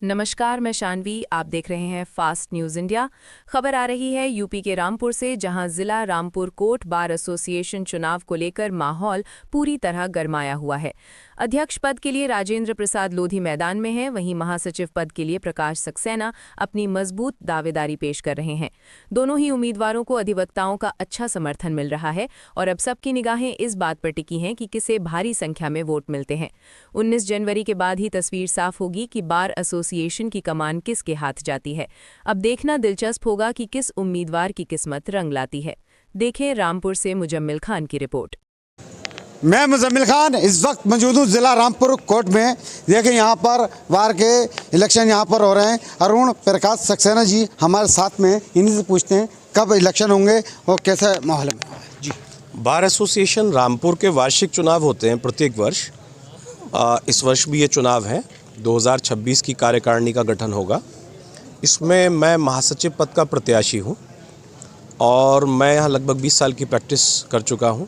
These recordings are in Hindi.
नमस्कार, मैं शानवी। आप देख रहे हैं फास्ट न्यूज़ इंडिया। खबर आ रही है यूपी के रामपुर से, जहां जिला रामपुर कोर्ट बार एसोसिएशन चुनाव को लेकर माहौल पूरी तरह गरमाया हुआ है। अध्यक्ष पद के लिए राजेंद्र प्रसाद लोधी मैदान में हैं, वहीं महासचिव पद के लिए प्रकाश सक्सेना अपनी मजबूत दावेदारी पेश कर रहे हैं। दोनों ही उम्मीदवारों को अधिवक्ताओं का अच्छा समर्थन मिल रहा है और अब सबकी निगाहें इस बात पर टिकी हैं कि किसे भारी संख्या में वोट मिलते हैं। 19 जनवरी के बाद ही तस्वीर साफ होगी कि बार एसोसिएशन की कमान किसके हाथ जाती है। अब देखना दिलचस्प होगा कि किस उम्मीदवार की किस्मत रंग लाती है। देखें रामपुर से मुजम्मिल खान की रिपोर्ट। मैं मुजम्मिल खान इस वक्त मौजूद हूँ जिला रामपुर कोर्ट में। देखें यहाँ पर बार के इलेक्शन यहाँ पर हो रहे हैं। अरुण प्रकाश सक्सेना जी हमारे साथ में, इन्हीं से पूछते हैं कब इलेक्शन होंगे और कैसा माहौल में जी। बार एसोसिएशन रामपुर के वार्षिक चुनाव होते हैं प्रत्येक वर्ष। इस वर्ष भी ये चुनाव है। 2026 की कार्यकारिणी का गठन होगा। इसमें मैं महासचिव पद का प्रत्याशी हूँ और मैं यहाँ लगभग 20 साल की प्रैक्टिस कर चुका हूँ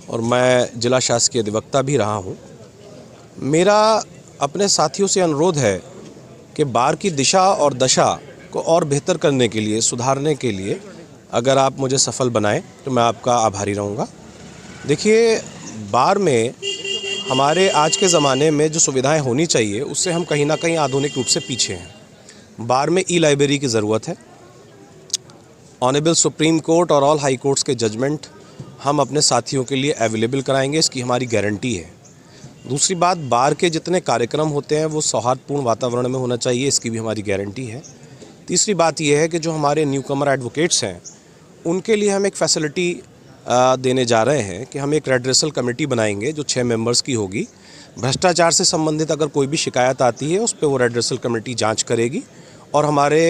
और मैं जिला शासकीय अधिवक्ता भी रहा हूँ। मेरा अपने साथियों से अनुरोध है कि बार की दिशा और दशा को और बेहतर करने के लिए, सुधारने के लिए अगर आप मुझे सफल बनाएं तो मैं आपका आभारी रहूँगा। देखिए, बार में हमारे आज के ज़माने में जो सुविधाएं होनी चाहिए उससे हम कहीं ना कहीं आधुनिक रूप से पीछे हैं। बार में ई लाइब्रेरी की ज़रूरत है। ऑनरेबल सुप्रीम कोर्ट और ऑल हाई कोर्ट्स के जजमेंट हम अपने साथियों के लिए अवेलेबल कराएंगे, इसकी हमारी गारंटी है। दूसरी बात, बार के जितने कार्यक्रम होते हैं वो सौहार्दपूर्ण वातावरण में होना चाहिए, इसकी भी हमारी गारंटी है। तीसरी बात यह है कि जो हमारे न्यू कमर एडवोकेट्स हैं उनके लिए हम एक फैसिलिटी देने जा रहे हैं कि हम एक रेड्रेसल कमेटी बनाएंगे जो 6 मेंबर्स की होगी। भ्रष्टाचार से संबंधित अगर कोई भी शिकायत आती है उस पर वो रेड्रेसल कमेटी जांच करेगी और हमारे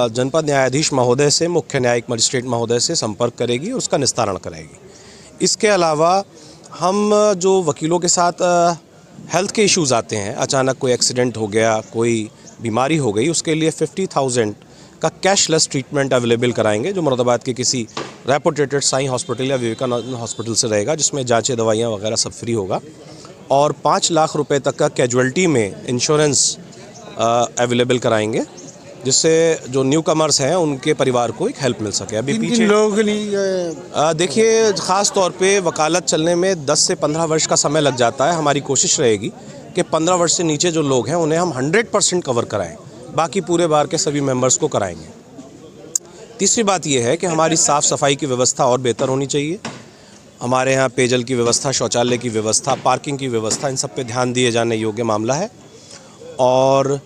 जनपद न्यायाधीश महोदय से, मुख्य न्यायिक मजिस्ट्रेट महोदय से संपर्क करेगी और उसका निस्तारण कराएगी। इसके अलावा हम जो वकीलों के साथ हेल्थ के इश्यूज़ आते हैं, अचानक कोई एक्सीडेंट हो गया, कोई बीमारी हो गई, उसके लिए 50,000 का कैशलेस ट्रीटमेंट अवेलेबल कराएंगे जो मुरादाबाद के किसी रेपुटेटेड साई हॉस्पिटल या विवेकानंद हॉस्पिटल से रहेगा, जिसमें जांचें, दवाइयाँ वगैरह सब फ्री होगा। और 5 लाख रुपए तक का कैजुअल्टी में इंश्योरेंस अवेलेबल कराएंगे, जिससे जो न्यू कमर्स हैं उनके परिवार को एक हेल्प मिल सके। अभी पीछे लोगों के लिए देखिए, ख़ास तौर पे वकालत चलने में 10 से 15 वर्ष का समय लग जाता है। हमारी कोशिश रहेगी कि 15 वर्ष से नीचे जो लोग हैं उन्हें हम 100% कवर कराएं, बाकी पूरे बार के सभी मेंबर्स को कराएंगे। तीसरी बात यह है कि हमारी साफ़ सफाई की व्यवस्था और बेहतर होनी चाहिए। हमारे यहाँ पेयजल की व्यवस्था, शौचालय की व्यवस्था, पार्किंग की व्यवस्था, इन सब पे ध्यान दिए जाने योग्य मामला है। और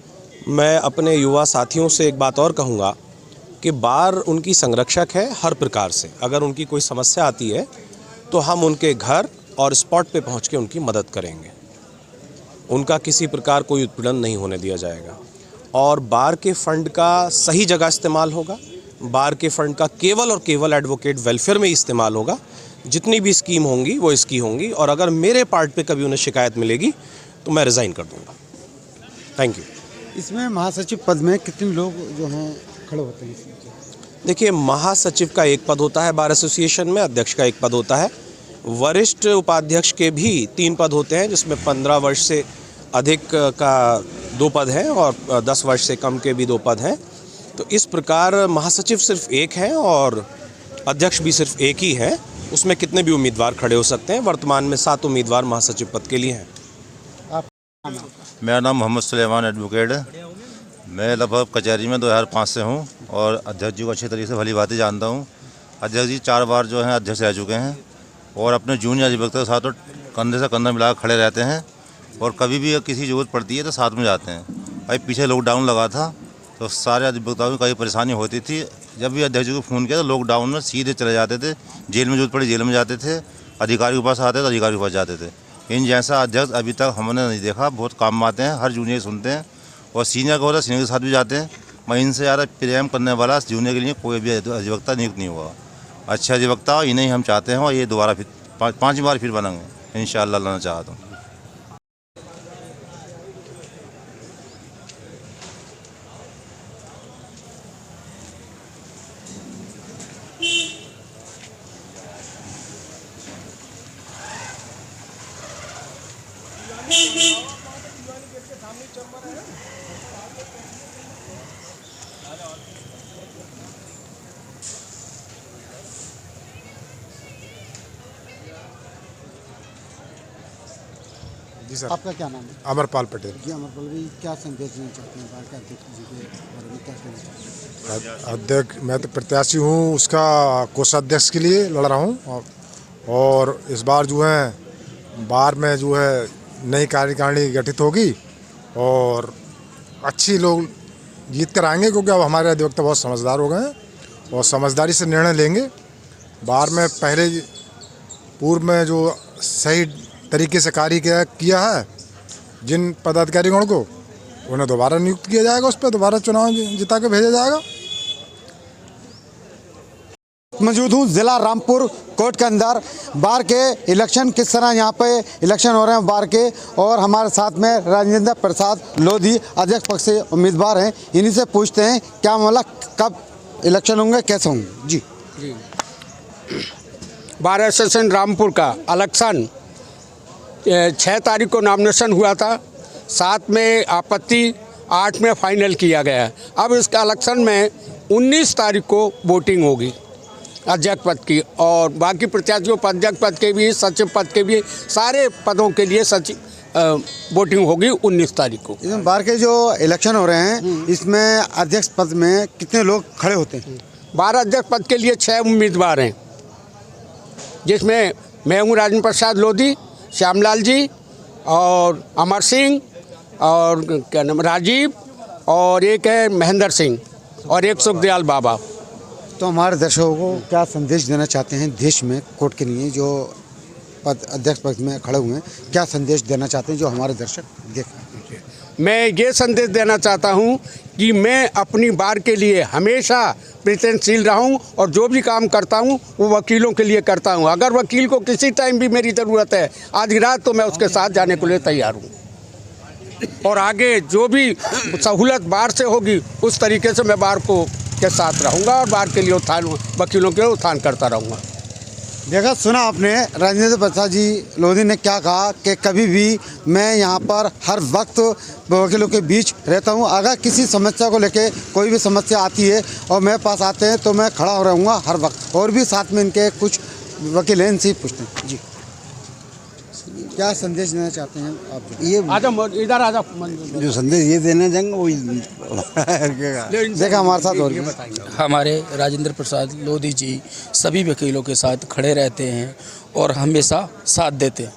मैं अपने युवा साथियों से एक बात और कहूँगा कि बार उनकी संरक्षक है हर प्रकार से। अगर उनकी कोई समस्या आती है तो हम उनके घर और स्पॉट पे पहुँच के उनकी मदद करेंगे। उनका किसी प्रकार कोई उत्पीड़न नहीं होने दिया जाएगा और बार के फंड का सही जगह इस्तेमाल होगा। बार के फंड का केवल और केवल एडवोकेट वेलफेयर में इस्तेमाल होगा। जितनी भी स्कीम होंगी वो इसकी होंगी और अगर मेरे पार्ट पे कभी उन्हें शिकायत मिलेगी तो मैं रिज़ाइन कर दूंगा। Thank you. इसमें महासचिव पद में कितने लोग जो हैं खड़े होते हैं? देखिए, महासचिव का एक पद होता है बार एसोसिएशन में, अध्यक्ष का एक पद होता है, वरिष्ठ उपाध्यक्ष के भी 3 पद होते हैं, जिसमें 15 वर्ष से अधिक का 2 पद हैं और 10 वर्ष से कम के भी 2 पद हैं। तो इस प्रकार महासचिव सिर्फ एक है और अध्यक्ष भी सिर्फ एक ही है। उसमें कितने भी उम्मीदवार खड़े हो सकते हैं। वर्तमान में 7 उम्मीदवार महासचिव पद के लिए हैं। मेरा नाम मोहम्मद सुलेमान एडवोकेट है। मैं लगभग कचहरी में 2005 से हूँ और अध्यक्ष जी को अच्छे तरीके से भली बातें जानता हूँ। अध्यक्ष जी 4 बार जो हैं अध्यक्ष रह चुके हैं और अपने जूनियर अधिवक्ता के साथ तो कंधे से कंधा मिला खड़े रहते हैं और कभी भी किसी ज़रूरत पड़ती है तो साथ में जाते हैं। भाई पीछे लॉकडाउन लगा था तो सारे अधिवक्ताओं को कई परेशानी होती थी। जब भी अध्यक्ष जी को फ़ोन किया तो लॉकडाउन में सीधे चले जाते थे, जेल में जरूरत पड़ी जेल में जाते थे, अधिकारी के पास आते तो अधिकारी के पास जाते थे। इन जैसा अध्यक्ष अभी तक हमने नहीं देखा। बहुत काम आते हैं, हर जूनियर सुनते हैं और सीनियर का होता है सीनियर के साथ भी जाते हैं। मैं इनसे ज़्यादा प्रेम करने वाला जूनियर के लिए कोई भी अधिवक्ता नियुक्त नहीं हुआ। अच्छे अधिवक्ता इन्हें हम चाहते हैं और ये दोबारा फिर 5 बार फिर बनेंगे इंशाअल्लाह, अल्लाह ने चाहा तो। सामने चल रहा है। जी सर। आपका क्या नाम है? अमरपाल पटेल। जी अमरपाल भाई, क्या संदेश देना चाहते हैं बार के अध्यक्ष जी के बारे में, क्या कहना चाहते हैं? अध्यक्ष मैं तो प्रत्याशी हूँ उसका, कोषाध्यक्ष के लिए लड़ रहा हूँ। और इस बार जो है बार में जो है नई कार्यकारिणी गठित होगी और अच्छी लोग जीत कर आएंगे, क्योंकि अब हमारे अधिवक्ता बहुत समझदार हो गए हैं और समझदारी से निर्णय लेंगे। बार में पहले पूर्व में जो सही तरीके से कार्य किया है जिन पदाधिकारीगण को, उन्हें दोबारा नियुक्त किया जाएगा, उस पर दोबारा चुनाव जिता के भेजा जाएगा। मौजूद हूँ जिला रामपुर कोर्ट के अंदर। बार के इलेक्शन किस तरह यहाँ पे इलेक्शन हो रहे हैं बार के, और हमारे साथ में राजेंद्र प्रसाद लोधी अध्यक्ष पक्ष से उम्मीदवार हैं। इन्हीं से पूछते हैं क्या मामला, कब इलेक्शन होंगे, कैसे होंगे। जी 12 सेशन रामपुर का इलेक्शन 6 तारीख को नॉमिनेशन हुआ था, 7 में आपत्ति, 8 में फाइनल किया गया है। अब इसका इलेक्शन में 19 तारीख को वोटिंग होगी अध्यक्ष पद की, और बाकी प्रत्याशियों पर अध्यक्ष पद के भी, सचिव पद के भी, सारे पदों के लिए वोटिंग होगी 19 तारीख को। इसमें बार के जो इलेक्शन हो रहे हैं इसमें अध्यक्ष पद में कितने लोग खड़े होते हैं? 12 अध्यक्ष पद के लिए 6 उम्मीदवार हैं, जिसमें मैं हूँ राजेंद्र प्रसाद लोधी, श्यामलाल जी और अमर सिंह और क्या नाम राजीव, और एक है महेंद्र सिंह और एक सुखदयाल बाबा। तो हमारे दर्शकों को क्या संदेश देना चाहते हैं देश में कोर्ट के लिए, जो पद अध्यक्ष पद में खड़े हुए हैं, क्या संदेश देना चाहते हैं जो हमारे दर्शक देखें? मैं ये संदेश देना चाहता हूँ कि मैं अपनी बार के लिए हमेशा प्रयत्नशील रहा हूँ और जो भी काम करता हूँ वो वकीलों के लिए करता हूँ। अगर वकील को किसी टाइम भी मेरी ज़रूरत है आधी रात, तो मैं उसके साथ जाने के लिए तैयार हूँ, और आगे जो भी सहूलत बार से होगी उस तरीके से मैं बार को के साथ रहूँगा और बार के लिए उत्थान, वकीलों के लिए उत्थान करता रहूँगा। देखा सुना आपने राजेंद्र प्रसाद जी लोधी ने क्या कहा कि कभी भी मैं यहाँ पर हर वक्त वकीलों के बीच रहता हूँ। अगर किसी समस्या को लेके कोई भी समस्या आती है और मेरे पास आते हैं तो मैं खड़ा रहूँगा हर वक्त। और भी साथ में इनके कुछ वकील हैं, इनसे पूछते हैं। जी क्या संदेश देना चाहते हैं आप? ये आजा इधर आजा, जो संदेश ये देना चाहेंगे वही देखा हमारे साथ। और हमारे राजेंद्र प्रसाद लोधी जी सभी वकीलों के साथ खड़े रहते हैं और हमेशा साथ देते हैं।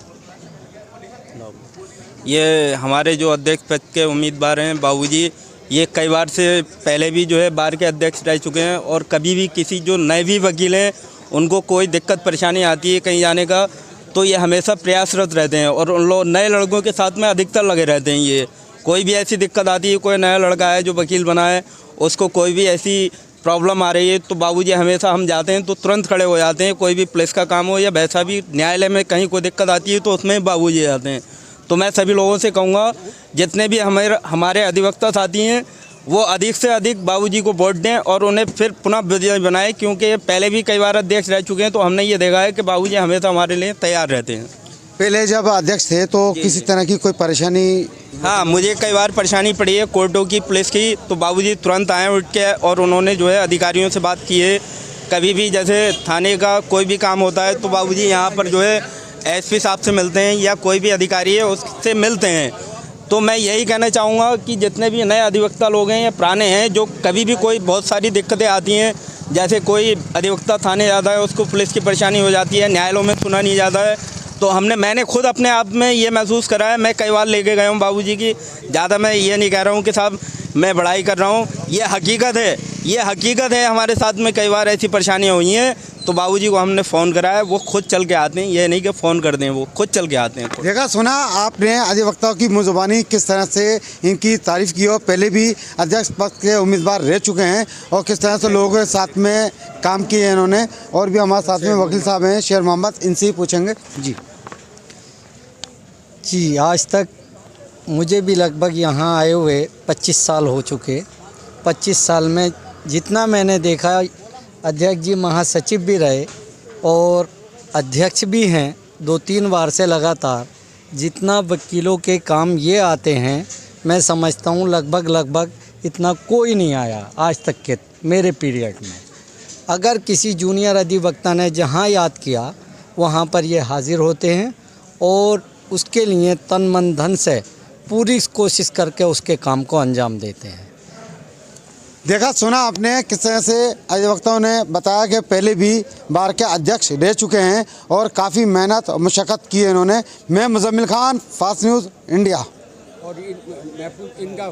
ये हमारे जो अध्यक्ष पद के उम्मीदवार हैं बाबूजी, ये कई बार से पहले भी जो है बार के अध्यक्ष रह चुके हैं, और कभी भी किसी जो नए भी वकील हैं उनको कोई दिक्कत परेशानी आती है कहीं जाने का, तो ये हमेशा प्रयासरत रहते हैं और उन लोग नए लड़कों के साथ में अधिकतर लगे रहते हैं। ये कोई भी ऐसी दिक्कत आती है, कोई नया लड़का है जो वकील बना है, उसको कोई भी ऐसी प्रॉब्लम आ रही है तो बाबूजी हमेशा हम जाते हैं तो तुरंत खड़े हो जाते हैं। कोई भी पुलिस का काम हो या वैसा भी न्यायालय में कहीं कोई दिक्कत आती है तो उसमें बाबूजी आते हैं। तो मैं सभी लोगों से कहूँगा जितने भी हमारे अधिवक्ता साथी हैं वो अधिक से अधिक बाबूजी को वोट दें और उन्हें फिर पुनः विजयी बनाएं, क्योंकि ये पहले भी कई बार अध्यक्ष रह चुके हैं तो हमने ये देखा है कि बाबूजी हमेशा हमारे लिए तैयार रहते हैं। पहले जब अध्यक्ष थे तो किसी तरह की कोई परेशानी? हाँ, मुझे कई बार परेशानी पड़ी है कोर्टों की, पुलिस की, तो बाबूजी तुरंत आए उठ के और उन्होंने जो है अधिकारियों से बात की है। कभी भी जैसे थाने का कोई भी काम होता है तो बाबूजी यहाँ पर जो है एसपी साहब से मिलते हैं या कोई भी अधिकारी है उससे मिलते हैं। तो मैं यही कहना चाहूँगा कि जितने भी नए अधिवक्ता लोग हैं या पुराने हैं, जो कभी भी कोई बहुत सारी दिक्कतें आती हैं, जैसे कोई अधिवक्ता थाने जाता है उसको पुलिस की परेशानी हो जाती है, न्यायालयों में सुना नहीं जाता है, तो मैंने खुद अपने आप में ये महसूस करा है। मैं कई बार लेके गया हूँ बाबूजी की, ज़्यादा मैं ये नहीं कह रहा हूँ कि साहब मैं बड़ाई कर रहा हूँ, ये हकीकत है। हमारे साथ में कई बार ऐसी परेशानियाँ हुई हैं तो बाबूजी को हमने फ़ोन करा है, वो खुद चल के आते हैं, ये नहीं कि फ़ोन कर दें, वो खुद चल के आते हैं। देखा सुना आपने अधिवक्ताओं की मुज़बानी किस तरह से इनकी तारीफ़ की, और पहले भी अध्यक्ष पद के उम्मीदवार रह चुके हैं और किस तरह से लोगों के साथ में काम किए हैं इन्होंने। और भी हमारे साथ में वकील साहब हैं शेर मोहम्मद, इनसे ही पूछेंगे। जी आज तक मुझे भी लगभग यहाँ आए हुए 25 साल हो चुके। 25 साल में जितना मैंने देखा, अध्यक्ष जी महासचिव भी रहे और अध्यक्ष भी हैं 2-3 बार से लगातार। जितना वकीलों के काम ये आते हैं, मैं समझता हूँ लगभग इतना कोई नहीं आया आज तक के मेरे पीरियड में। अगर किसी जूनियर अधिवक्ता ने जहाँ याद किया वहाँ पर ये हाजिर होते हैं और उसके लिए तन मन धन से पूरी कोशिश करके उसके काम को अंजाम देते हैं। देखा सुना आपने किस तरह से अधिवक्ताओं ने बताया कि पहले भी बार के अध्यक्ष रह चुके हैं और काफ़ी मेहनत और मशक्क़त की है इन्होंने। मैं Muzammil Khan, fast news India. और इनका